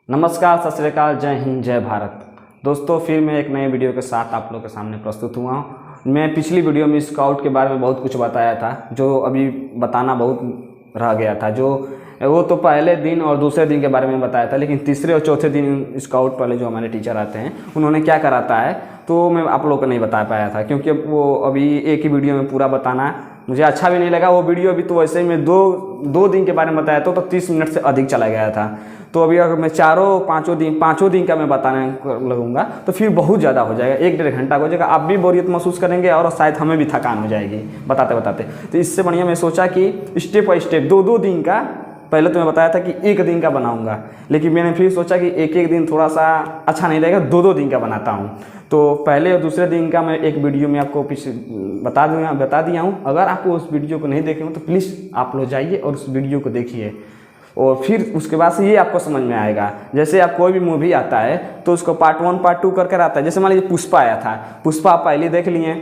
नमस्कार, सत श्री अकाल, जय हिंद, जय भारत। दोस्तों, फिर मैं एक नए वीडियो के साथ आप लोगों के सामने प्रस्तुत हुआ हूँ। मैं पिछली वीडियो में स्काउट के बारे में बहुत कुछ बताया था, जो अभी बताना बहुत रह गया था। जो वो तो पहले दिन और दूसरे दिन के बारे में बताया था, लेकिन तीसरे और चौथे दिन स्काउट वाले जो हमारे टीचर आते हैं उन्होंने क्या कराता है तो मैं आप लोगों को नहीं बता पाया था, क्योंकि वो अभी एक ही वीडियो में पूरा बताना मुझे अच्छा भी नहीं लगा। वो वीडियो अभी तो वैसे ही मैं दो दिन के बारे में बताया तो 30 मिनट से अधिक चला गया था। तो अभी अगर मैं पाँचों दिन का मैं बताने लगूंगा तो फिर बहुत ज़्यादा हो जाएगा, 1-1.5 घंटा हो जाएगा। आप भी बोरियत महसूस करेंगे और शायद हमें भी थकान हो जाएगी बताते बताते। तो इससे बढ़िया मैं सोचा कि स्टेप बाई स्टेप 2-2 दिन का, पहले तो मैं बताया था कि 1 दिन का बनाऊंगा, लेकिन मैंने फिर सोचा कि एक दिन थोड़ा सा अच्छा नहीं लगेगा, 2-2 दिन का बनाता हूँ। तो पहले और दूसरे दिन का मैं एक वीडियो में आपको बता दिया हूँ। अगर आपको उस वीडियो को नहीं देखे हो तो प्लीज़ आप लोग जाइए और उस वीडियो को देखिए, और फिर उसके बाद से ये आपको समझ में आएगा। जैसे आप कोई भी मूवी आता है तो उसको पार्ट 1 पार्ट 2 करके आता है। जैसे मान लीजिए पुष्पा आया था, पुष्पा आप पहले देख लिए,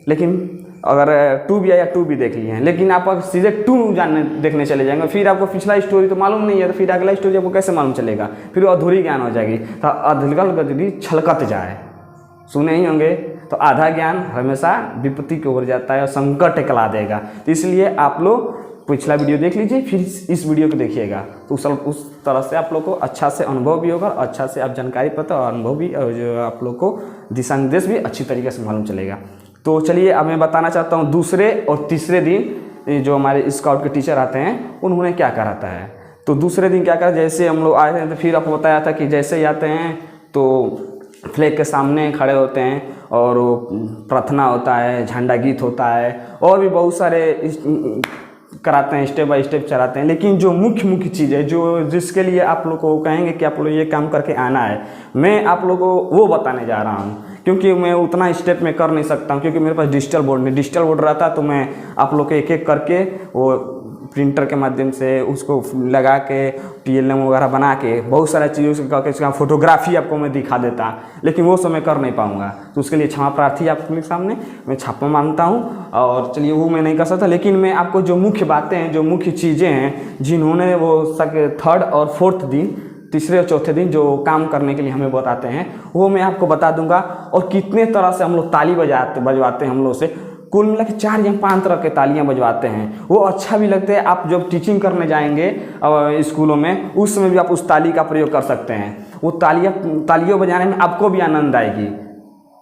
लेकिन अगर 2 भी आया 2 भी देख लिए हैं, लेकिन आप अगर सीधे 2 देखने चले जाएंगे, फिर आपको पिछला स्टोरी तो मालूम नहीं है, तो फिर अगला स्टोरी आपको कैसे मालूम चलेगा? फिर वो अधूरी ज्ञान हो जाएगी। तो अधगल गदगी छलकत जाए, सुने ही होंगे। तो आधा ज्ञान हमेशा विपत्ति की ओर जाता है और संकट टला देगा। तो इसलिए आप लोग पिछला वीडियो देख लीजिए, फिर इस वीडियो को देखिएगा, तो उस तरह से आप लोग को अच्छा से अनुभव भी होगा, अच्छा से आप जानकारी पाते और अनुभव भी, और जो आप लोग को दिशा निर्देश भी अच्छी तरीके से मालूम चलेगा। तो चलिए, अब मैं बताना चाहता हूँ दूसरे और तीसरे दिन जो हमारे स्काउट के टीचर आते हैं उन्होंने क्या कराता है। तो दूसरे दिन क्या करा, जैसे हम लोग आए थे तो फिर आपको बताया था कि जैसे ही आते हैं तो फ्लैग के सामने खड़े होते हैं और प्रार्थना होता है, झंडा गीत होता है, और भी बहुत सारे कराते हैं, स्टेप बाय स्टेप चलाते हैं। लेकिन जो मुख्य चीज़ है, जो जिसके लिए आप लोग को कहेंगे कि आप लोग ये काम करके आना है, मैं आप लोगों को वो बताने जा रहा हूँ। क्योंकि मैं उतना स्टेप में कर नहीं सकता हूँ, क्योंकि मेरे पास डिजिटल बोर्ड रहता तो मैं आप लोग को एक एक करके वो प्रिंटर के माध्यम से उसको लगा के TLM वगैरह बना के बहुत सारा चीज़ों से करके इसका फोटोग्राफी आपको मैं दिखा देता, लेकिन वो सब मैं कर नहीं पाऊँगा। तो उसके लिए क्षमा प्रार्थी आपके सामने मैं छापा मानता हूँ। और चलिए, वो मैं नहीं कर सकता, लेकिन मैं आपको जो मुख्य बातें हैं, जो मुख्य चीज़ें हैं, जिन्होंने वो 3rd और 4th दिन, तीसरे और चौथे दिन जो काम करने के लिए हमें बताते हैं, वो मैं आपको बता दूंगा। और कितने तरह से हम लोग ताली बजवाते हैं, हम लोग से कुल मिला के 4 या 5 तरह के तालियां बजवाते हैं। वो अच्छा भी लगते हैं। आप जब टीचिंग करने जाएंगे स्कूलों में, उस समय भी आप उस ताली का प्रयोग कर सकते हैं। वो तालियों बजाने में आपको भी आनंद आएगी।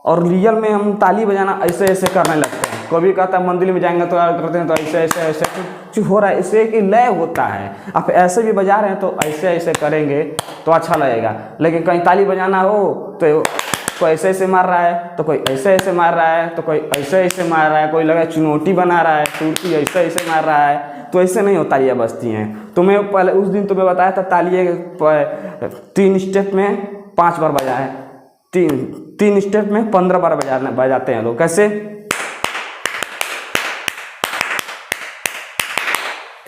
और रियल में हम ताली बजाना ऐसे ऐसे करने लगते हैं। कभी कहता है मंदिर में जाएंगे तो करते हैं तो ऐसे ऐसे ऐसे कुछ हो रहा है, इससे कि लय होता है। आप ऐसे भी बजा रहे हैं तो ऐसे ऐसे करेंगे तो अच्छा लगेगा। लेकिन कहीं ताली बजाना हो तो कोई ऐसे ऐसे मार रहा है, तो कोई ऐसे ऐसे मार रहा है, तो कोई ऐसे ऐसे मार रहा है, कोई लगा चुनौती बना रहा है, सुरती ऐसे ऐसे मार रहा है, तो ऐसे नहीं हो तालियाँ बजती हैं। तो मैं पहले उस दिन तो मैं बताया था तालियाँ 3 स्टेप में 5 बार बजाए, 3 स्टेप में 15 बार बजाते हैं लोग। कैसे?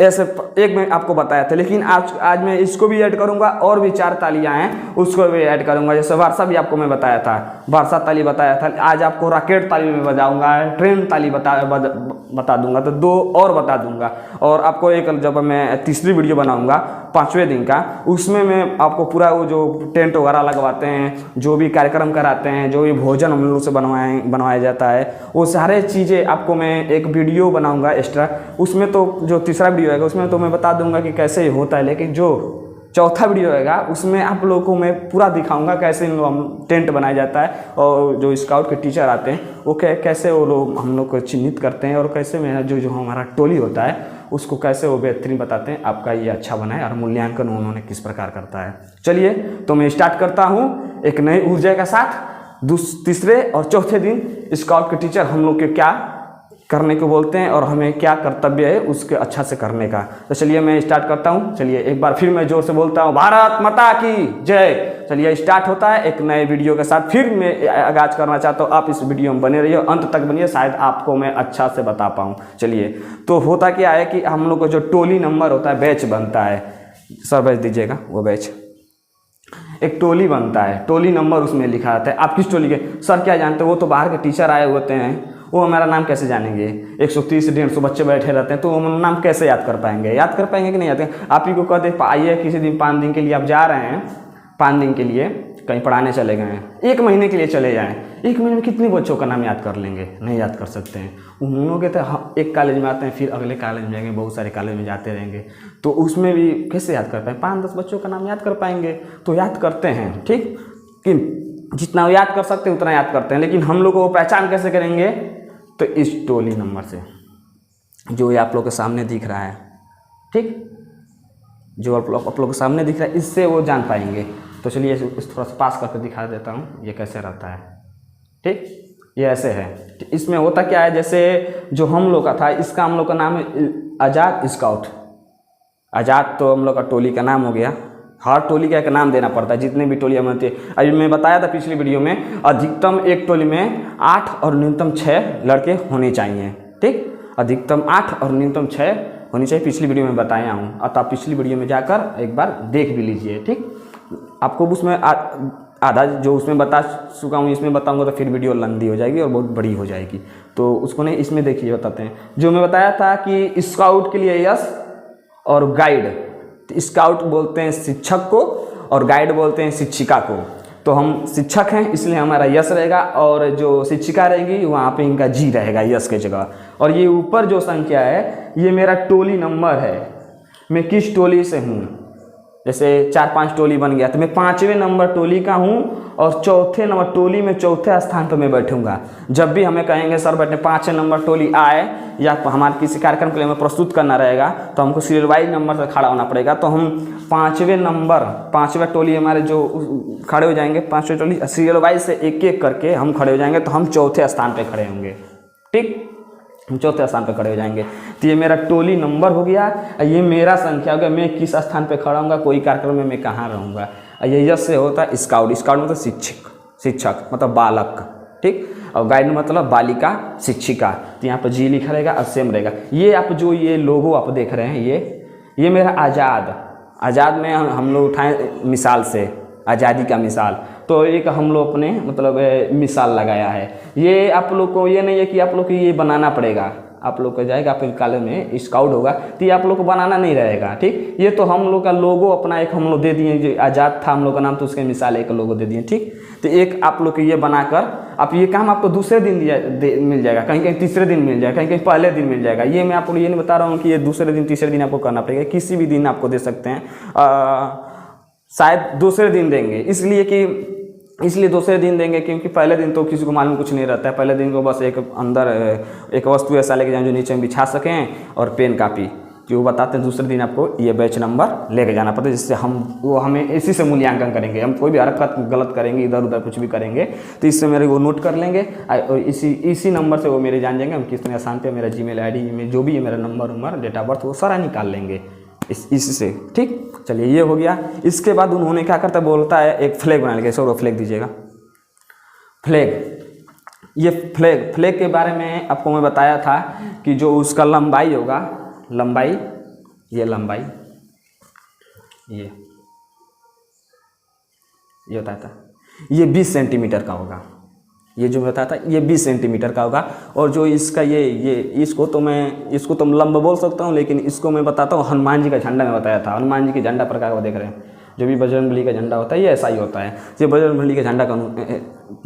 ऐसे एक मैं आपको बताया था, लेकिन आज मैं इसको भी ऐड करूंगा, और भी 4 तालियां हैं उसको भी ऐड करूंगा। जैसे वर्षा भी आपको मैं बताया था, वर्षा ताली बताया था। आज आपको रॉकेट ताली में बजाऊंगा, ट्रेन ताली बता दूंगा, तो 2 और बता दूंगा। और आपको एक, जब मैं तीसरी वीडियो बनाऊंगा 5वें दिन का, उसमें मैं आपको पूरा वो जो टेंट वगैरह लगवाते हैं, जो भी कार्यक्रम कराते हैं, जो भी भोजन हम लोग से बनवाया जाता है, वो सारे चीज़ें आपको मैं एक वीडियो बनाऊंगा एक्स्ट्रा। उसमें तो जो तीसरा वीडियो है उसमें तो मैं बता दूंगा कि कैसे होता है, लेकिन जो चौथा वीडियो रहेगा उसमें आप लोगों को मैं पूरा दिखाऊंगा कैसे टेंट बनाया जाता है, और जो स्काउट के टीचर आते हैं वो कैसे वो लोग हम लोग को चिन्हित करते हैं, और कैसे में जो हमारा टोली होता है उसको कैसे वो बेहतरीन बताते हैं आपका ये अच्छा बना है, और मूल्यांकन उन्होंने किस प्रकार करता है। चलिए, तो मैं स्टार्ट करता हूँ एक नई ऊर्जा के साथ। तीसरे और चौथे दिन स्काउट के टीचर हम लोग के क्या करने को बोलते हैं और हमें क्या कर्तव्य है उसके अच्छा से करने का। तो चलिए मैं स्टार्ट करता हूँ। चलिए एक बार फिर मैं जोर से बोलता हूँ, भारत माता की जय। चलिए स्टार्ट होता है एक नए वीडियो के साथ। फिर मैं आगाज करना चाहता हूँ, आप इस वीडियो में बने रहिए, अंत तक बनिए, शायद आपको मैं अच्छा से बता पाऊँ। चलिए, तो होता क्या है कि हम लोग को जो टोली नंबर होता है, बैच बनता है, सर बैच दीजिएगा, वो बैच एक टोली बनता है, टोली नंबर उसमें लिखा रहता है। आप किस टोली के सर क्या जानते हो? वो तो बाहर के टीचर आए होते हैं, वो हमारा नाम कैसे जानेंगे? 130 से 150 बच्चे बैठे रहते हैं, तो हम नाम कैसे याद कर पाएंगे? याद कर पाएंगे कि नहीं याद? आप ही को कह दे आइए किसी दिन 5 दिन के लिए आप जा रहे हैं, 5 दिन के लिए कहीं पढ़ाने चले गए हैं, 1 महीने के लिए चले जाएं, 1 महीने में कितने बच्चों का नाम याद कर लेंगे? नहीं याद कर सकते हैं। उन लोगों के तो एक कॉलेज में आते हैं, फिर अगले कॉलेज में जाएंगे, बहुत सारे कॉलेज में जाते रहेंगे, तो उसमें भी कैसे याद कर पाएंगे? 5-10 बच्चों का नाम याद कर पाएंगे? तो याद करते हैं, ठीक, कि जितना याद कर सकते हैं उतना याद करते हैं। लेकिन हम लोग को पहचान कैसे करेंगे? तो इस टोली नंबर से, जो ये आप लोग के सामने दिख रहा है, ठीक, जो आप लोग के सामने दिख रहा है, इससे वो जान पाएंगे। तो चलिए इस थोड़ा सा पास करके दिखा देता हूँ ये कैसे रहता है, ठीक। ये ऐसे है। इसमें होता क्या है, जैसे जो हम लोग का था, इसका हम लोग का नाम है आज़ाद स्काउट। आज़ाद तो हम लोग का टोली का नाम हो गया। हर टोली का एक नाम देना पड़ता है, जितने भी टोली हम होते हैं। अभी मैं बताया था पिछली वीडियो में, अधिकतम एक टोली में 8 और न्यूनतम 6 लड़के होने चाहिए, ठीक। अधिकतम 8 और न्यूनतम 6 होनी चाहिए, पिछली वीडियो में बताया हूँ। अतः आप पिछली वीडियो में जाकर एक बार देख भी लीजिए, ठीक। आपको उसमें आधा जो उसमें बता चुका हूँ, इसमें बताऊंगा तो फिर वीडियो लंबी हो जाएगी और बहुत बड़ी हो जाएगी, तो उसको नहीं, इसमें देखिए बताते हैं। जो मैं बताया था कि स्काउट के लिए यस और गाइड, तो स्काउट बोलते हैं शिक्षक को और गाइड बोलते हैं शिक्षिका को। तो हम शिक्षक हैं इसलिए हमारा यस रहेगा, और जो शिक्षिका रहेगी वहाँ पे इनका जी रहेगा यस के जगह। और ये ऊपर जो संख्या है ये मेरा टोली नंबर है, मैं किस टोली से हूँ। जैसे 4-5 टोली बन गया तो मैं 5वें नंबर टोली का हूँ, और 4थे नंबर टोली में 4थे स्थान पर मैं बैठूंगा। जब भी हमें कहेंगे सर बैठे 5वें नंबर टोली आए, या हमारे किसी कार्यक्रम के लिए हमें प्रस्तुत करना रहेगा, तो हमको सीरियल वाइज नंबर से खड़ा होना पड़ेगा। तो हम 5वें नंबर, 5वां टोली हमारे जो खड़े हो जाएंगे, 5वें टोली सीरियल वाइज से एक एक करके हम खड़े हो जाएंगे, तो हम 4थे स्थान पर खड़े होंगे, ठीक। हम 4थे स्थान पर खड़े हो जाएंगे। तो ये मेरा टोली नंबर हो गया, ये मेरा संख्या हो गया, मैं किस स्थान पे खड़ा हूँगा, कोई कार्यक्रम में मैं कहाँ रहूँगा। ये यस से होता है स्काउट। स्काउट मतलब शिक्षक मतलब बालक, ठीक। और गाइड मतलब बालिका शिक्षिका। तो यहाँ पर जी लिखा रहेगा और सेम रहेगा। ये आप जो ये लोगो आप देख रहे हैं, ये मेरा आज़ाद में हम लोग उठाएँ मिसाल से, आज़ादी का मिसाल। तो एक हम लोग अपने मतलब मिसाल लगाया है। ये आप लोग को ये नहीं है कि आप लोग को ये बनाना पड़ेगा, आप लोग को जाएगा फिर कॉलेज में स्काउट होगा तो ये आप लोग को बनाना नहीं रहेगा, ठीक। ये तो हम लोग का लोगो अपना एक हम लोग दे दिए, जो आज़ाद था हम लोग का नाम, तो उसके मिसाल एक लोगो दे दिए, ठीक। तो एक आप लोग को ये बनाकर, आप ये काम आपको दूसरे दिन मिल जाएगा, कहीं कहीं तीसरे दिन मिल जाएगा, कहीं कहीं पहले दिन मिल जाएगा। ये मैं आपको ये नहीं बता रहा हूँ कि ये दूसरे दिन तीसरे दिन आपको करना पड़ेगा, किसी भी दिन आपको दे सकते हैं। शायद दूसरे दिन देंगे, इसलिए दूसरे दिन देंगे क्योंकि पहले दिन तो किसी को मालूम कुछ नहीं रहता है। पहले दिन को बस एक अंदर एक वस्तु ऐसा लेके जाएं जो नीचे में बिछा सकें, और पेन कापी जो बताते हैं। दूसरे दिन आपको ये बैच नंबर लेके जाना पड़ता है, जिससे हमें इसी से मूल्यांकन करेंगे। हम कोई भी हरकत गलत करेंगे, इधर उधर कुछ भी करेंगे, तो इससे मेरे वो नोट कर लेंगे, और इसी नंबर से वो मेरे जान जाएंगे हम कितने आसान पे, मेरा जीमेल आईडी में जो भी है मेरा नंबर डेट ऑफ बर्थ, वो सारा निकाल लेंगे इससे, ठीक। चलिए ये हो गया। इसके बाद उन्होंने क्या करता बोलता है एक फ्लैग बना लेंगे। सर फ्लैग दीजिएगा। ये फ्लैग के बारे में आपको मैं बताया था कि जो उसका लंबाई होगा, ये लंबाई ये बताया था, ये 20 सेंटीमीटर का होगा। ये जो बताया था ये 20 सेंटीमीटर का होगा। और जो इसका ये इसको तो लंब बोल सकता हूँ, लेकिन इसको मैं बताता हूँ हनुमान जी का झंडा में बताया था। हनुमान जी के झंडा प्रकार को देख रहे हैं, जो भी बजरंगबली का झंडा होता है ये ऐसा ही होता है। ये बजरंगबली के झंडा का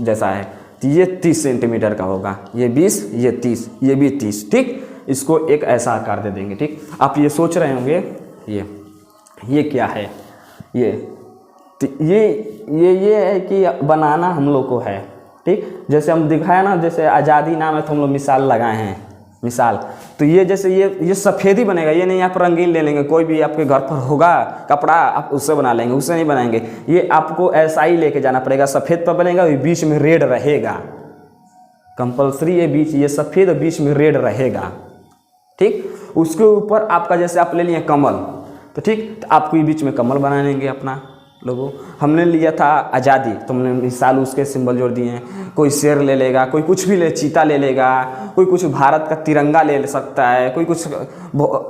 जैसा है। तो ये 30 सेंटीमीटर का होगा, ये 20, ये 30, ये भी 30, ठीक। इसको एक ऐसा आकार दे देंगे, ठीक। आप ये सोच रहे होंगे ये क्या है, ये है कि बनाना हम लोग को है, ठीक। जैसे हम दिखाया ना, जैसे आज़ादी नाम है तो हम लोग मिसाल लगाए हैं, मिसाल। तो ये जैसे ये सफ़ेद ही बनेगा, ये नहीं आप रंगीन ले लेंगे। कोई भी आपके घर पर होगा कपड़ा, आप उससे बना लेंगे, उससे नहीं बनाएंगे। ये आपको ऐसा ही लेके जाना पड़ेगा, सफ़ेद पर बनेगा, बीच में रेड रहेगा कंपलसरी। ये सफ़ेद और बीच में रेड रहेगा, ठीक। उसके ऊपर आपका जैसे आप ले लिए कमल, तो ठीक, तो आपको ये बीच में कमल बना लेंगे अपना लोगो। हमने लिया था आज़ादी, तो हमने मिसाल उसके सिंबल जोड़ दिए हैं। कोई शेर ले लेगा, कोई कुछ भी चीता ले लेगा, कोई कुछ भारत का तिरंगा ले सकता है, कोई कुछ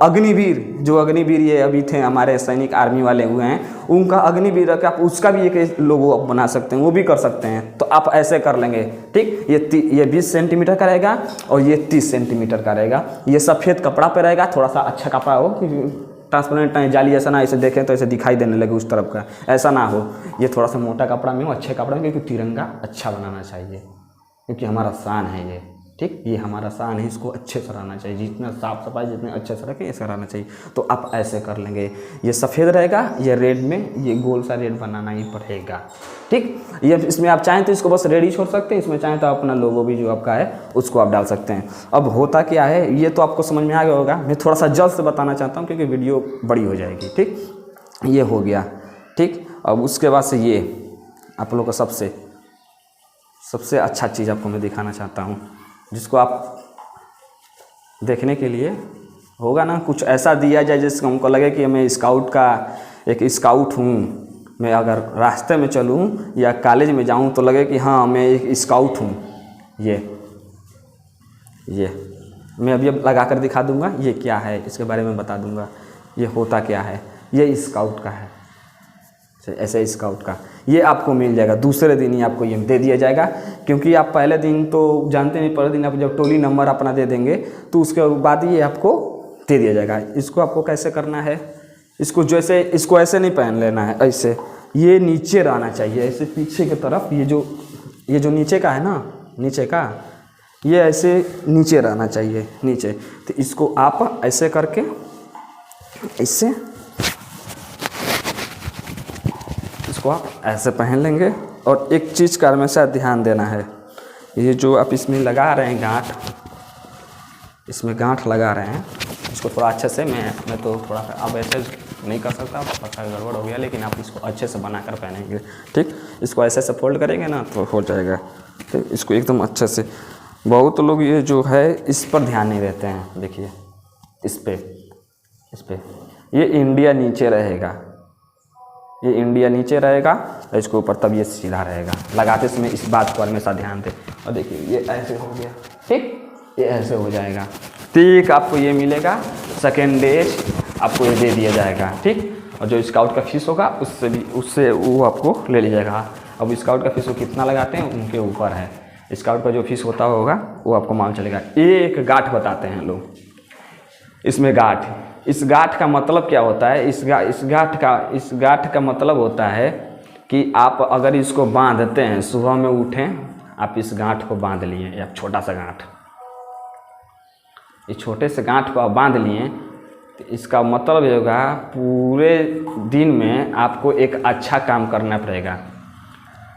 अग्निवीर ये अभी थे हमारे सैनिक आर्मी वाले हुए हैं, उनका अग्निवीर रख के आप उसका भी एक लोगो आप बना सकते हैं, वो भी कर सकते हैं। तो आप ऐसे कर लेंगे, ठीक। ये 20 सेंटीमीटर का रहेगा और ये 30 सेंटीमीटर का रहेगा। ये सफ़ेद कपड़ा पे रहेगा, थोड़ा सा अच्छा कपड़ा हो ट्रांसपेरेंट नहीं, जाली ऐसा ना ऐसे देखें तो ऐसे दिखाई देने लगे उस तरफ का, ऐसा ना हो। ये थोड़ा सा मोटा कपड़ा में हो, अच्छे कपड़ा में, क्योंकि तिरंगा अच्छा बनाना चाहिए, क्योंकि हमारा शान है ये, ठीक, ये हमारा शान है, इसको अच्छे से रहना चाहिए, जितना साफ सफाई जितने अच्छे से रखें ऐसा रहना चाहिए। तो आप ऐसे कर लेंगे, ये सफ़ेद रहेगा, ये रेड में ये गोल सा रेड बनाना ही पड़ेगा, ठीक। ये इसमें आप चाहें तो इसको बस रेड ही छोड़ सकते हैं, इसमें चाहें तो अपना लोगो भी जो आपका है उसको आप डाल सकते हैं। अब होता क्या है ये तो आपको समझ में आ गया होगा, मैं थोड़ा सा जल्द से बताना चाहता हूँ क्योंकि वीडियो बड़ी हो जाएगी, ठीक। ये हो गया, ठीक। अब उसके बाद से ये आप लोग का सबसे अच्छा चीज़ आपको मैं दिखाना चाहता हूँ, जिसको आप देखने के लिए होगा ना, कुछ ऐसा दिया जाए जिसको हमको लगे कि मैं स्काउट का एक स्काउट हूँ, मैं अगर रास्ते में चलूँ या कॉलेज में जाऊँ तो लगे कि हाँ मैं एक स्काउट हूँ। ये मैं अभी अब लगा कर दिखा दूँगा, ये क्या है इसके बारे में बता दूँगा, ये होता क्या है। ये स्काउट का है, ऐसे स्काउट का ये आपको मिल जाएगा, दूसरे दिन ही आपको ये दे दिया जाएगा, क्योंकि आप पहले दिन तो जानते नहीं, पहले दिन आप जब टोली नंबर अपना दे देंगे तो उसके बाद ये आपको दे दिया जाएगा। इसको आपको कैसे करना है, इसको जैसे इसको ऐसे नहीं पहन लेना है, ऐसे ये नीचे रहना चाहिए, ऐसे पीछे की तरफ, ये जो नीचे का है ना, नीचे का ये ऐसे नीचे रहना चाहिए, नीचे। तो इसको आप ऐसे करके इससे इसको आप ऐसे पहन लेंगे। और एक चीज़ का हमेशा ध्यान देना है, ये जो आप इसमें लगा रहे हैं गांठ, इसमें गांठ लगा रहे हैं, इसको थोड़ा अच्छे से मैं तो थोड़ा सा अब ऐसे नहीं कर सकता, पता गड़बड़ हो गया, लेकिन आप इसको अच्छे से बना कर पहनेंगे, ठीक। इसको ऐसे से फोल्ड करेंगे ना तो हो जाएगा, ठीक। इसको एकदम अच्छे से, बहुत लोग ये जो है इस पर ध्यान नहीं देते हैं, देखिए इस पे ये इंडिया नीचे रहेगा, ये इंडिया नीचे रहेगा और इसके ऊपर तब ये सीधा रहेगा, लगाते समय इस बात को हमेशा ध्यान दें। और देखिए ये ऐसे हो गया, ठीक, ये ऐसे हो जाएगा, ठीक। आपको ये मिलेगा, सेकेंड डेज आपको ये दे दिया जाएगा, ठीक। और जो स्काउट का फीस होगा उससे वो आपको ले लिया जाएगा। अब स्काउट का फीस वो कितना लगाते हैं उनके ऊपर है, स्काउट का जो फीस होता होगा वो आपको मालूम चलेगा। एक गांठ बताते हैं लोग, इसमें गांठ, इस गांठ का मतलब क्या होता है, इस गांठ का मतलब होता है कि आप अगर इसको बांधते हैं, सुबह में उठें आप इस गांठ को बांध लिए, या छोटा सा गांठ, इस छोटे से गांठ को आप बांध लिए, तो इसका मतलब ये होगा पूरे दिन में आपको एक अच्छा काम करना पड़ेगा।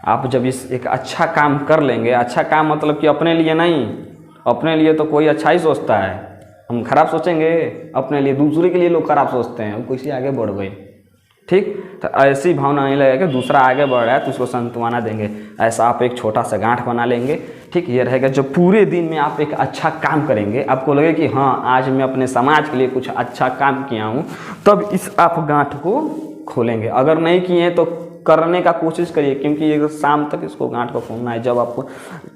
आप जब एक अच्छा काम कर लेंगे, अच्छा काम मतलब कि अपने लिए नहीं, अपने लिए तो कोई अच्छा ही सोचता है, हम खराब सोचेंगे अपने लिए, दूसरे के लिए लोग खराब सोचते हैं, वो किसी आगे बढ़ गए, ठीक। तो ऐसी भावना नहीं लगेगा कि दूसरा आगे बढ़ रहा है तो उसको सांत्वना देंगे, ऐसा आप एक छोटा सा गांठ बना लेंगे, ठीक। ये रहेगा जब पूरे दिन में आप एक अच्छा काम करेंगे, आपको लगे कि हाँ आज मैं अपने समाज के लिए कुछ अच्छा काम किया हूँ, तब इस आप गांठ को खोलेंगे। अगर नहीं किए तो करने का कोशिश करिए, क्योंकि ये शाम तक इसको गांठ को खोलना है। जब आपको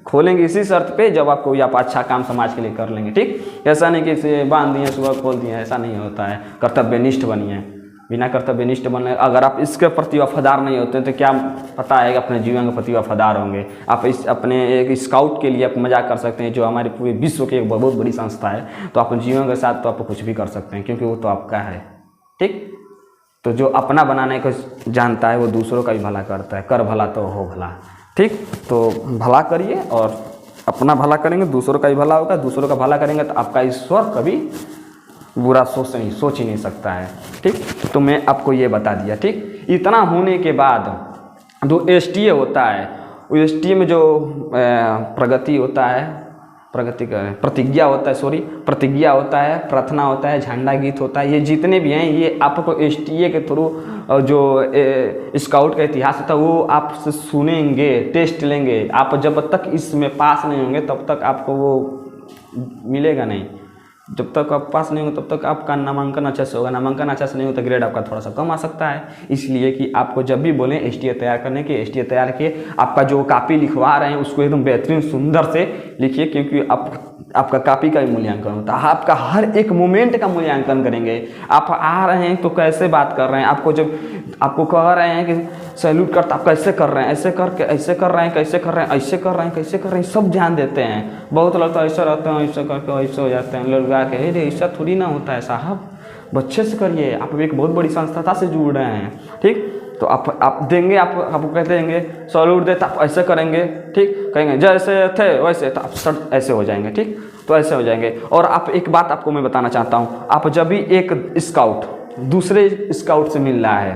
खोलेंगे इसी शर्त पे जब आप कोई आप अच्छा काम समाज के लिए कर लेंगे, ठीक। ऐसा नहीं कि इसे बांध दिए सुबह खोल दिए, ऐसा नहीं होता है। कर्तव्यनिष्ठ बनिए, बिना कर्तव्यनिष्ठ बनने अगर आप इसके प्रति वफादार नहीं होते तो क्या पता है कि अपने जीवन के प्रति वफादार होंगे। आप इस अपने एक स्काउट के लिए आप मजाक कर सकते हैं, जो हमारे पूरे विश्व की एक बहुत बड़ी संस्था है, तो अपने जीवन के साथ तो आप कुछ भी कर सकते हैं, क्योंकि वो तो आपका है, ठीक। तो जो अपना बनाने को जानता है वो दूसरों का भी भला करता है, कर भला तो हो भला, ठीक। तो भला करिए और अपना भला करेंगे दूसरों का भी भला होगा, दूसरों का भला करेंगे तो आपका ईश्वर कभी बुरा सोच ही नहीं सकता है, ठीक। तो मैं आपको ये बता दिया, ठीक। इतना होने के बाद जो एसटीए होता है, वो एसटीए में जो प्रगति होता है, प्रतिज्ञा होता है, प्रार्थना होता है, झंडा गीत होता है, ये जितने भी हैं ये आपको एसटीए के थ्रू जो स्काउट का इतिहास होता है वो आपसे सुनेंगे, टेस्ट लेंगे। आप जब तक इसमें पास नहीं होंगे तब तक आपको वो मिलेगा नहीं, जब तक आप पास नहीं होंगे तब तक आपका नामांकन अच्छा से होगा, नामांकन अच्छा से नहीं होता ग्रेड आपका थोड़ा सा कम आ सकता है। इसलिए कि आपको जब भी बोलें एसटीए तैयार करने के, एसटीए तैयार किए, आपका जो कॉपी लिखवा रहे हैं उसको एकदम बेहतरीन सुंदर से लिखिए, क्योंकि आपका कॉपी का भी मूल्यांकन होता है, आपका हर एक मोमेंट का मूल्यांकन करेंगे। आप आ रहे हैं तो कैसे बात कर रहे हैं, आपको जब आपको कह रहे हैं कि सैल्यूट करता आप कैसे कर रहे हैं, ऐसे करके ऐसे कर रहे हैं, कैसे कर रहे हैं, ऐसे कर रहे हैं, कैसे कर रहे हैं, सब ध्यान देते हैं। बहुत लोग तो ऐसा रहते हैं, ऐसे करके ऐसे हो जाते हैं, लोग गा के अरे ऐसा थोड़ी ना होता है साहब, बच्चे से करिए, आप एक बहुत बड़ी संस्था से जुड़ रहे हैं, ठीक। तो आप देंगे, आपको कहते देंगे सॉल्यूट दे तो आप ऐसे करेंगे, ठीक, कहेंगे जैसे थे वैसे, तो आप सब ऐसे हो जाएंगे, ठीक, तो ऐसे हो जाएंगे। और आप एक बात आपको मैं बताना चाहता हूँ, आप जब भी एक स्काउट दूसरे स्काउट से मिल रहा है,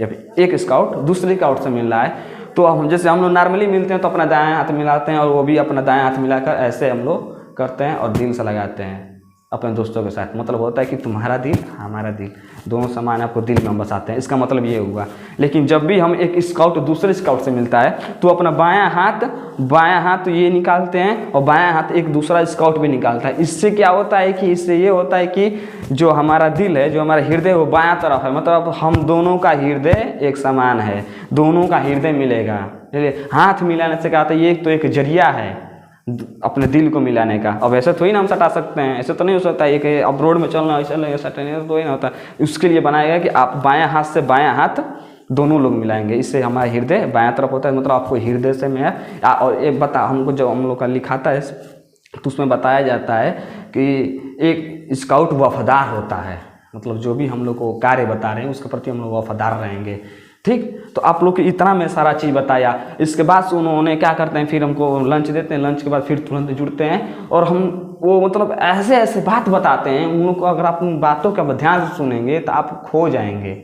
जब एक स्काउट दूसरे स्काउट से मिल रहा है, तो हम जैसे हम लोग नॉर्मली मिलते हैं तो अपना दाएं हाथ मिलाते हैं और वो भी अपना दाएं हाथ मिलाकर ऐसे हम लोग करते हैं और दिल से लगाते हैं अपने दोस्तों के साथ। मतलब होता है कि तुम्हारा दिल हमारा दिल दोनों समान, आपको दिल में हम बसाते हैं, इसका मतलब ये हुआ। लेकिन जब भी हम एक स्काउट दूसरे स्काउट से मिलता है तो अपना बायां हाथ ये निकालते हैं और बायां हाथ एक दूसरा स्काउट भी निकालता है। इससे क्या होता है कि इससे ये होता है कि जो हमारा दिल है, जो हमारा हृदय वो बायां तरफ है, मतलब हम दोनों का हृदय एक समान है, दोनों का हृदय मिलेगा। हाथ मिलाने से क्या होता है, ये तो एक जरिया है अपने दिल को मिलाने का। अब ऐसे थोड़ी ना हम सटा सकते हैं, ऐसे तो नहीं हो सकता है कि अब रोड में चलना ऐसा सटने तो ही ना होता। उसके लिए बनाया गया कि आप बायां हाथ से बायां हाथ दोनों लोग मिलाएंगे, इससे हमारा हृदय बायां तरफ होता है। मतलब आपको हृदय से मैं और एक हमको जब हम लोग का लिखाता है तो उसमें बताया जाता है कि एक स्काउट वफादार होता है, मतलब जो भी हम लोग को कार्य बता रहे हैं उसके प्रति हम लोग वफादार रहेंगे, ठीक। तो आप लोग को इतना मैं सारा चीज़ बताया। इसके बाद उन्होंने क्या करते हैं, फिर हमको लंच देते हैं, लंच के बाद फिर तुरंत जुड़ते हैं और हम वो मतलब ऐसे ऐसे बात बताते हैं उन लोग को। अगर आप उन बातों का ध्यान से सुनेंगे तो आप खो जाएंगे,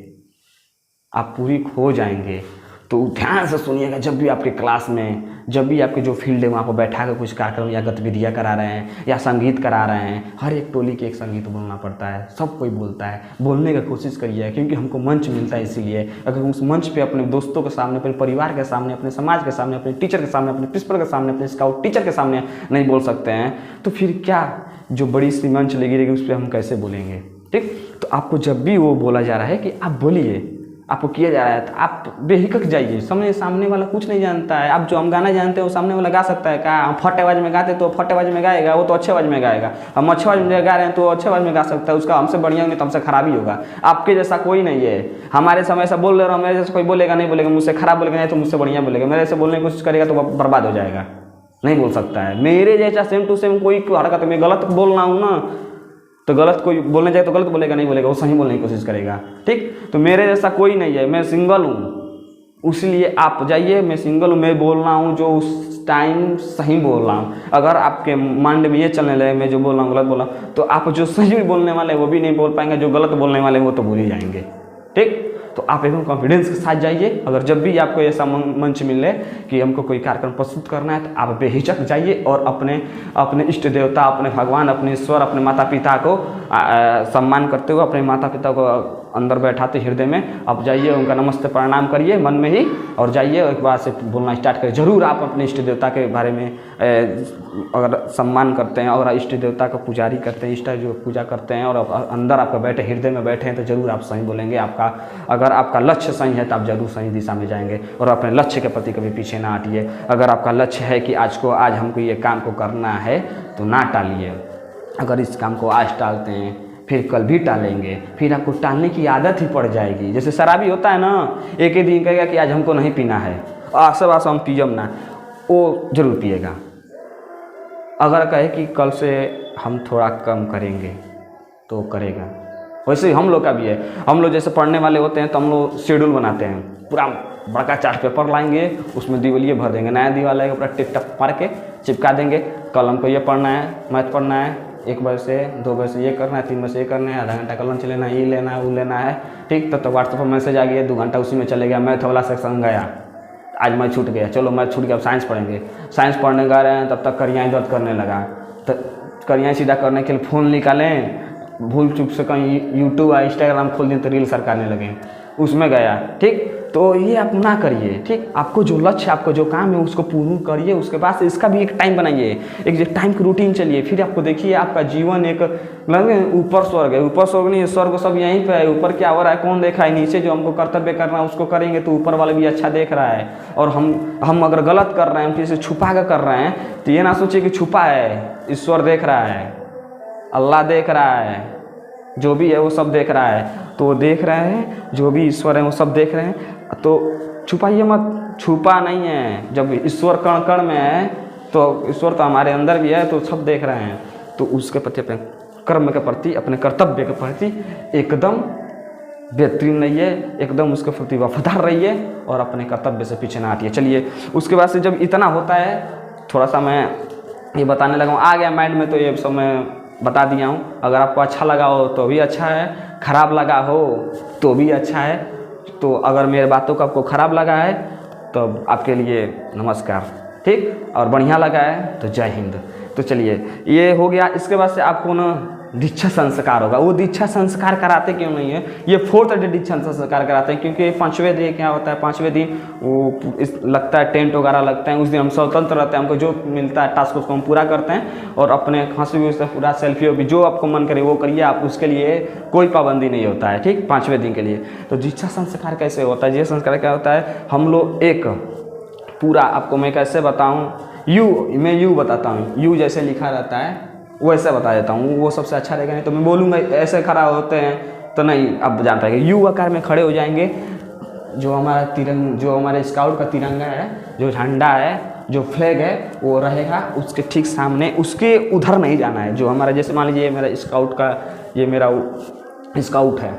आप पूरी खो जाएंगे। तो ध्यान से सुनिएगा, जब भी आपके क्लास में, जब भी आपके जो फील्ड है वहाँ पर बैठा कर कुछ कार्यक्रम या गतिविधियाँ करा रहे हैं या संगीत करा रहे हैं, हर एक टोली के एक संगीत बोलना पड़ता है, सब कोई बोलता है, बोलने का कोशिश करिए क्योंकि हमको मंच मिलता है। इसीलिए अगर उस मंच पे अपने दोस्तों के सामने, अपने परिवार के सामने, अपने समाज के सामने, अपने टीचर के सामने, अपने प्रिंसिपल के सामने, अपने स्काउट टीचर के सामने नहीं बोल सकते हैं तो फिर क्या, जो बड़ी सी मंच लगी रहेगी उस पर हम कैसे बोलेंगे, ठीक। तो आपको जब भी वो बोला जा रहा है कि आप बोलिए, आपको किया जा रहा है तो आप बेहिचक जाइए। सामने वाला कुछ नहीं जानता है, आप जो हम गाना जानते हैं वो सामने वाला गा सकता है क्या? हम फटे आवाज में गाते तो फटे आवाज में गाएगा, वो तो अच्छे आवाज में गाएगा। हम अच्छे आवाज में गा रहे हैं तो अच्छे आवाज में गा सकता है, उसका हमसे बढ़िया नहीं तो हमसे खराब ही होगा। आपके जैसा कोई नहीं है, हमारे समय से बोल रहे हो, मेरे जैसा कोई बोलेगा नहीं, बोलेगा मुझसे खराब बोलेगा नहीं तो मुझसे बढ़िया बोलेगा, मेरे से बोलने की कोशिश करेगा तो बर्बाद हो जाएगा, नहीं बोल सकता है। मेरे जैसा सेम टू सेम कोई हरकत में गलत बोल रहा हूँ ना तो गलत, कोई बोलने जाए तो गलत बोलेगा, नहीं बोलेगा, वो सही बोलने की कोशिश करेगा, ठीक। तो मेरे जैसा कोई नहीं है, मैं सिंगल हूँ, इसलिए आप जाइए, मैं सिंगल हूँ, मैं बोल रहा हूँ जो उस टाइम सही बोल रहा हूँ। अगर आपके माइंड में ये चलने लगे मैं जो बोल रहा हूँ गलत बोल रहा हूँ तो आप जो सही बोलने वाले वो भी नहीं बोल पाएंगे, जो गलत बोलने वाले वो तो भूल ही जाएंगे, ठीक। तो आप एकदम कॉन्फिडेंस के साथ जाइए। अगर जब भी आपको ऐसा मंच मिले कि हमको कोई कार्यक्रम प्रस्तुत करना है तो आप बेहिचक जाइए और अपने इष्ट देवता, अपने भगवान, अपने ईश्वर, अपने माता पिता को सम्मान करते हुए, अपने माता पिता को अंदर बैठाते हृदय में आप जाइए, उनका नमस्ते प्रणाम करिए मन में ही और जाइए, एक बार से बोलना स्टार्ट करिए। जरूर आप अपने इष्ट देवता के बारे में अगर सम्मान करते हैं और इष्ट देवता का पुजारी करते हैं, इष्ट जो पूजा करते हैं और अंदर आपका बैठे हृदय में बैठे हैं तो जरूर आप सही बोलेंगे। अगर आपका लक्ष्य सही है तो आप जरूर सही दिशा में जाएंगे और अपने लक्ष्य के प्रति कभी पीछे ना हटिए। अगर आपका लक्ष्य है कि आज हमको ये काम को करना है तो ना टालिए। अगर इस काम को आज टालते हैं फिर कल भी टालेंगे, फिर आपको टालने की आदत ही पड़ जाएगी। जैसे शराबी होता है ना, एक ही दिन कहेगा कि आज हमको नहीं पीना है, आस हम पियम ना, वो जरूर पिएगा। अगर कहे कि कल से हम थोड़ा कम करेंगे तो करेगा। वैसे ही हम लोग का भी है, हम लोग जैसे पढ़ने वाले होते हैं तो हम लोग शेड्यूल बनाते हैं, पूरा बड़का चार्ट पेपर लाएंगे, उसमें दिवालिये भर देंगे, नया दिवाला है, पूरा टिक टक मार के चिपका देंगे। कल हमको ये पढ़ना है, मैथ पढ़ना है, 1 बजे से 2 बजे से ये करना है, 3 बजे से ये करना है, आधा घंटा का लंच लेना है, ये लेना है, वो लेना है, ठीक। तो व्हाट्सएप पर मैसेज आ गया, 2 घंटा उसी में चले गया, मैथ वाला सेक्शन गया, आज मैथ छूट गया, चलो मैथ छूट गया, अब साइंस पढ़ेंगे। साइंस पढ़ने जा रहे हैं तब तक करियाँ दर्द करने लगा, तो करियाँ सीधा करने के लिए फ़ोन निकालें, भूल चूक से कहीं यूट्यूब या इंस्टाग्राम खोल दें तो रील सरकारने लगे, उसमें गया, ठीक। तो ये आप ना करिए, ठीक। आपको जो लक्ष्य, आपको जो काम है उसको पूर्ण करिए, उसके बाद से इसका भी एक टाइम बनाइए, एक टाइम की रूटीन चलिए, फिर आपको देखिए आपका जीवन एक लगे ऊपर स्वर्ग है, ऊपर स्वर्ग नहीं है, स्वर्ग सब यहीं पे है, ऊपर क्या हो रहा है कौन देखा है, नीचे जो हमको कर्तव्य करना है उसको करेंगे तो ऊपर वाले भी अच्छा देख रहा है। और हम अगर गलत कर रहे हैं, फिर से छुपा कर रहे हैं तो ये ना सोचिए कि छुपा है, ईश्वर देख रहा है, अल्लाह देख रहा है, जो भी है वो सब देख रहा है। तो देख रहे हैं, जो भी ईश्वर है वो सब देख रहे हैं, तो छुपाइए मत, छुपा नहीं है। जब ईश्वर कण कण में है तो ईश्वर तो हमारे अंदर भी है, तो सब देख रहे हैं, तो उसके प्रति कर्म के प्रति, अपने कर्तव्य के प्रति एकदम बेहतरीन रहिए, एकदम उसके प्रति वफादार रहिए और अपने कर्तव्य से पीछे ना हटिए। चलिए, उसके बाद से जब इतना होता है, थोड़ा सा मैं ये बताने लगा हूँ, आ गया माइंड में, तो ये सब मैं बता दिया हूँ। अगर आपको अच्छा लगा हो तो भी अच्छा है, ख़राब लगा हो तो भी अच्छा है। तो अगर मेरे बातों का आपको ख़राब लगा है तो आपके लिए नमस्कार, ठीक, और बढ़िया लगा है तो जय हिंद। तो चलिए, ये हो गया। इसके बाद से आपको ना दीक्षा संस्कार होगा। वो दीक्षा संस्कार कराते क्यों नहीं है, ये 4th डे दीक्षा संस्कार कराते हैं, क्योंकि 5वें दिन क्या होता है, 5वें दिन वो लगता है टेंट वगैरह लगता है, उस दिन हम स्वतंत्र रहते हैं, हमको जो मिलता है टास्क उसको हम पूरा करते हैं और अपने हंसी भी उससे पूरा सेल्फी भी जो आपको मन करे वो करिए, आप उसके लिए कोई पाबंदी नहीं होता है, ठीक, 5वें दिन के लिए। तो दीक्षा संस्कार कैसे होता है, ये संस्कार क्या होता है, हम लोग एक पूरा, आपको मैं कैसे बताऊँ, मैं यू बताता हूँ, यू जैसे लिखा रहता है वैसे बता देता हूँ, वो सबसे अच्छा रहेगा। नहीं तो मैं बोलूँगा ऐसे खड़ा होते हैं तो नहीं आप जान पाएंगे। यू आकार में खड़े हो जाएंगे, जो हमारा जो हमारे स्काउट का तिरंगा है, जो झंडा है, जो फ्लैग है वो रहेगा उसके ठीक सामने, उसके उधर नहीं जाना है। जो हमारा, जैसे मान लीजिए मेरा स्काउट का, ये मेरा स्काउट है,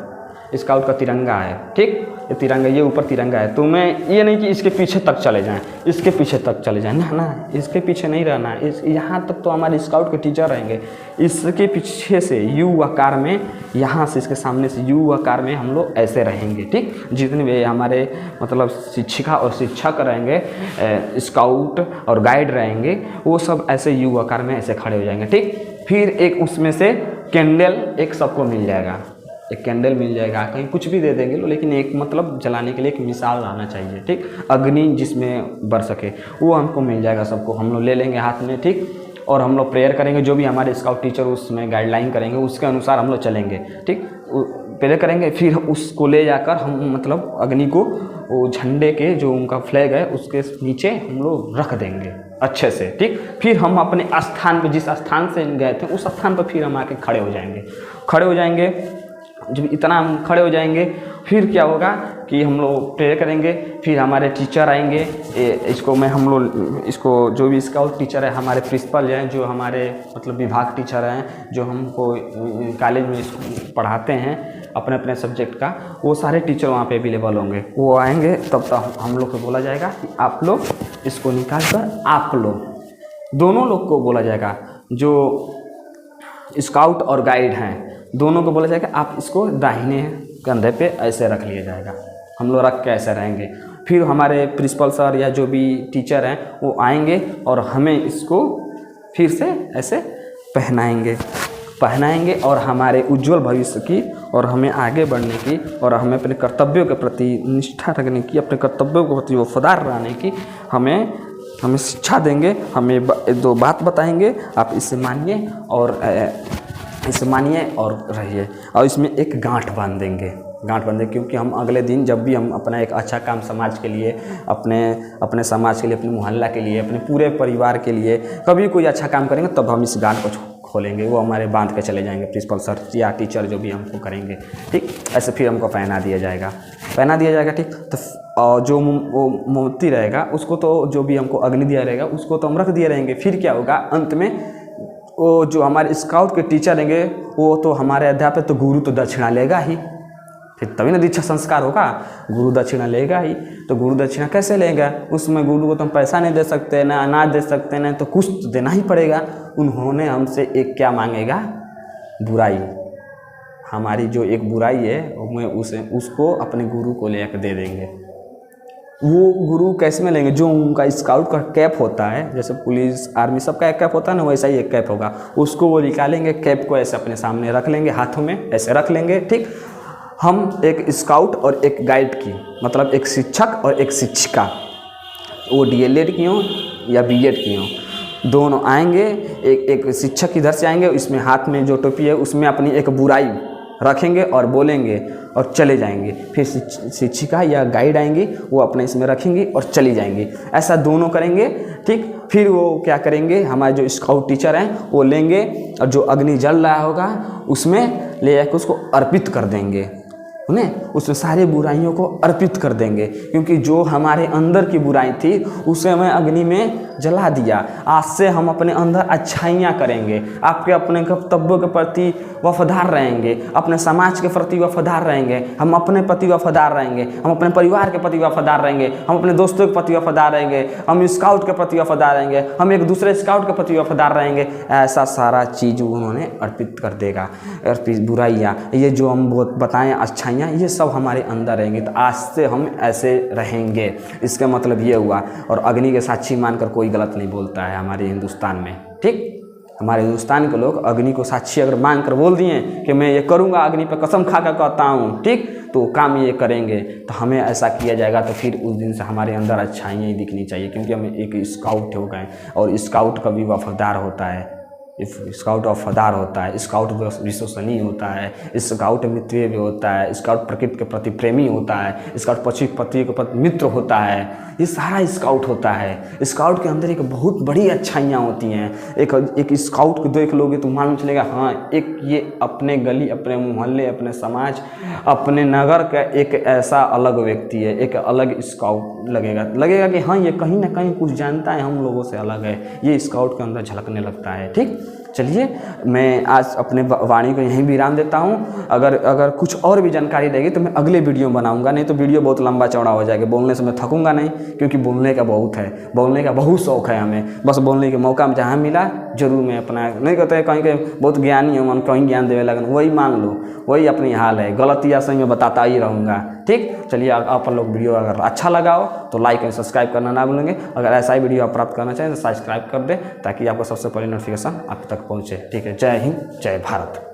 स्काउट का तिरंगा है, ठीक, ये तिरंगा, ये ऊपर तिरंगा है, तो मैं ये नहीं कि इसके पीछे तक चले जाएं, इसके पीछे तक चले जाएं, ना, इसके पीछे नहीं रहना है, यहाँ तक तो हमारे स्काउट के टीचर रहेंगे। इसके पीछे से यू आकार में, यहाँ से इसके सामने से यू आकार में हम लोग ऐसे रहेंगे, ठीक। जितने भी हमारे मतलब शिक्षिका और शिक्षक रहेंगे, स्काउट और गाइड रहेंगे, वो सब ऐसे यू आकार में ऐसे खड़े हो जाएंगे, ठीक। फिर एक उसमें से कैंडल एक सबको मिल जाएगा, एक कैंडल मिल जाएगा, कहीं कुछ भी दे देंगे, लेकिन एक मतलब जलाने के लिए एक मिसाल आना चाहिए, ठीक, अग्नि जिसमें बर सके, वो हमको मिल जाएगा सबको, हम लोग ले लेंगे हाथ में, ठीक। और हम लोग प्रेयर करेंगे, जो भी हमारे स्काउट टीचर उसमें गाइडलाइन करेंगे उसके अनुसार हम लोग चलेंगे, ठीक। प्रेयर करेंगे, फिर उसको ले जाकर हम मतलब अग्नि को वो झंडे के जो उनका फ्लैग है उसके नीचे हम लोग रख देंगे अच्छे से, ठीक। फिर हम अपने स्थान पर, जिस स्थान से गए थे उस स्थान पर फिर हम आके खड़े हो जाएंगे। जब इतना हम खड़े हो जाएंगे, फिर क्या होगा कि हम लोग प्रेयर करेंगे, फिर हमारे टीचर आएंगे, हम लोग इसको जो भी स्काउट टीचर है, हमारे प्रिंसिपल हैं, जो हमारे मतलब विभाग टीचर हैं, जो हमको कॉलेज में पढ़ाते हैं अपने अपने सब्जेक्ट का, वो सारे टीचर वहाँ पे अवेलेबल होंगे। वो आएंगे तब तक हम लोग को बोला जाएगा कि आप लोग इसको निकाल कर, आप लोग दोनों लोग को बोला जाएगा, जो स्काउट और गाइड हैं दोनों को बोला जाएगा आप इसको दाहिने कंधे पे ऐसे रख लिया जाएगा, हम लोग रख के ऐसे रहेंगे। फिर हमारे प्रिंसिपल सर या जो भी टीचर हैं वो आएंगे और हमें इसको फिर से ऐसे पहनाएंगे और हमारे उज्जवल भविष्य की और हमें आगे बढ़ने की और हमें अपने कर्तव्यों के प्रति निष्ठा रखने की, अपने कर्तव्यों के प्रति वफादार रहने की हमें शिक्षा देंगे। हमें 2 बात बताएंगे, आप इसे मानिए और रहिए। और इसमें एक गांठ बांध देंगे, क्योंकि हम अगले दिन जब भी हम अपना एक अच्छा काम समाज के लिए, अपने समाज के लिए, अपने मोहल्ला के लिए, अपने पूरे परिवार के लिए कभी कोई अच्छा काम करेंगे तब हम इस गांठ को खोलेंगे, वो हमारे बांध के चले जाएंगे प्रिंसिपल सर या टीचर जो भी हमको करेंगे, ठीक। ऐसे फिर हमको पहना दिया जाएगा, ठीक। तो और जो मोमबत्ती रहेगा उसको, तो जो भी हमको अग्नि दिया रहेगा उसको तो हम रख दिए रहेंगे। फिर क्या होगा, अंत में वो जो हमारे स्काउट के टीचर रहेंगे वो तो हमारे अध्यापक, तो गुरु तो दक्षिणा लेगा ही, फिर तभी ना दीक्षा संस्कार होगा, गुरु दक्षिणा लेगा ही। तो गुरु दक्षिणा कैसे लेगा, उसमें गुरु को तो हम पैसा नहीं दे सकते, ना अनाज दे सकते, ना तो कुछ तो देना ही पड़ेगा। उन्होंने हमसे एक क्या मांगेगा, बुराई, हमारी जो एक बुराई है मैं उसको अपने गुरु को ले दे देंगे। वो गुरु कैसे में लेंगे, जो उनका स्काउट का कैप होता है, जैसे पुलिस आर्मी सबका एक कैप होता है ना, वैसा ही एक कैप होगा, उसको वो निकालेंगे, कैप को ऐसे अपने सामने रख लेंगे, हाथों में ऐसे रख लेंगे, ठीक। हम एक स्काउट और एक गाइड की, मतलब एक शिक्षक और एक शिक्षिका, वो DLED की हों या B.Ed की हों, दोनों आएंगे। एक शिक्षक इधर से आएंगे, इसमें हाथ में जो टोपी है उसमें अपनी एक बुराई रखेंगे और बोलेंगे और चले जाएंगे। फिर शिक्षिका या गाइड आएंगी, वो अपने इसमें रखेंगी और चली जाएंगी। ऐसा दोनों करेंगे, ठीक। फिर वो क्या करेंगे, हमारे जो स्काउट टीचर हैं वो लेंगे और जो अग्नि जल रहा होगा उसमें ले जाकर उसको अर्पित कर देंगे। उन्हें उसमें सारी बुराइयों को अर्पित कर देंगे, क्योंकि जो हमारे अंदर की बुराई थी उसे हमें अग्नि में जला दिया। आज से हम अपने अंदर अच्छाइयाँ करेंगे, आपके अपने कर्तव्यों के प्रति वफादार रहेंगे, अपने समाज के प्रति वफादार रहेंगे, हम अपने प्रति वफादार रहेंगे, हम अपने परिवार के प्रति वफादार रहेंगे, हम अपने दोस्तों के प्रति वफादार रहेंगे, हम स्काउट के प्रति वफादार रहेंगे, हम एक दूसरे स्काउट के प्रति वफादार रहेंगे। ऐसा सारा चीज़ उन्होंने अर्पित कर देगा। अर्पित बुराइयाँ, ये जो हम बताएं अच्छाइयाँ, ये सब हमारे अंदर रहेंगे। तो आज से हम ऐसे रहेंगे, इसका मतलब ये हुआ। और अग्नि के साक्षी मानकर कोई गलत नहीं बोलता है हमारे हिंदुस्तान में, ठीक। हमारे हिंदुस्तान के लोग अग्नि को साक्षी अगर मानकर बोल दिए कि मैं ये करूँगा, अग्नि पर कसम खा कर कहता हूँ, ठीक, तो काम ये करेंगे, तो हमें ऐसा किया जाएगा। तो फिर उस दिन से हमारे अंदर अच्छाइयाँ ही दिखनी चाहिए, क्योंकि हम एक स्काउट हो गए। और स्काउट कभी वफादार होता है, स्काउट वफादार होता है, स्काउट विश्वसनीय होता है, स्काउट मित्रीय भी होता है, स्काउट प्रकृति के प्रति प्रेमी होता है, स्काउट पति के प्रति मित्र होता है। ये सारा स्काउट होता है। स्काउट के अंदर एक बहुत बड़ी अच्छाइयाँ होती हैं। एक स्काउट को देख लोगे तो मालूम चलेगा, हाँ, एक ये अपने गली, अपने मोहल्ले, अपने समाज, अपने नगर का एक ऐसा अलग व्यक्ति है, एक अलग स्काउट लगेगा कि हाँ, ये कहीं ना कहीं कुछ जानता है, हम लोगों से अलग है। ये स्काउट के अंदर झलकने लगता है, ठीक। चलिए, मैं आज अपने वाणी को यहीं विराम देता हूँ। अगर कुछ और भी जानकारी रहेगी तो मैं अगले वीडियो में बनाऊंगा, नहीं तो वीडियो बहुत लंबा चौड़ा हो जाएगा। बोलने से मैं थकूंगा नहीं, क्योंकि बोलने का बहुत है, बोलने का बहुत शौक़ है हमें। बस बोलने के मौका में जहाँ मिला जरूर मैं अपना, नहीं कहते कहीं के बहुत ज्ञानी हूँ, हम कहीं ज्ञान देवे लगन, वही मान लो, वही अपनी हाल है। गलत या सही मैं बताता ही रहूँगा, ठीक। चलिए, आप लोग वीडियो अगर अच्छा लगा हो तो लाइक और सब्सक्राइब करना ना भूलेंगे। अगर ऐसा ही वीडियो आप प्राप्त करना चाहें तो सब्सक्राइब कर दें, ताकि आपको सबसे पहले नोटिफिकेशन आप तक पहुँचे, ठीक है। जय हिंद, जय भारत।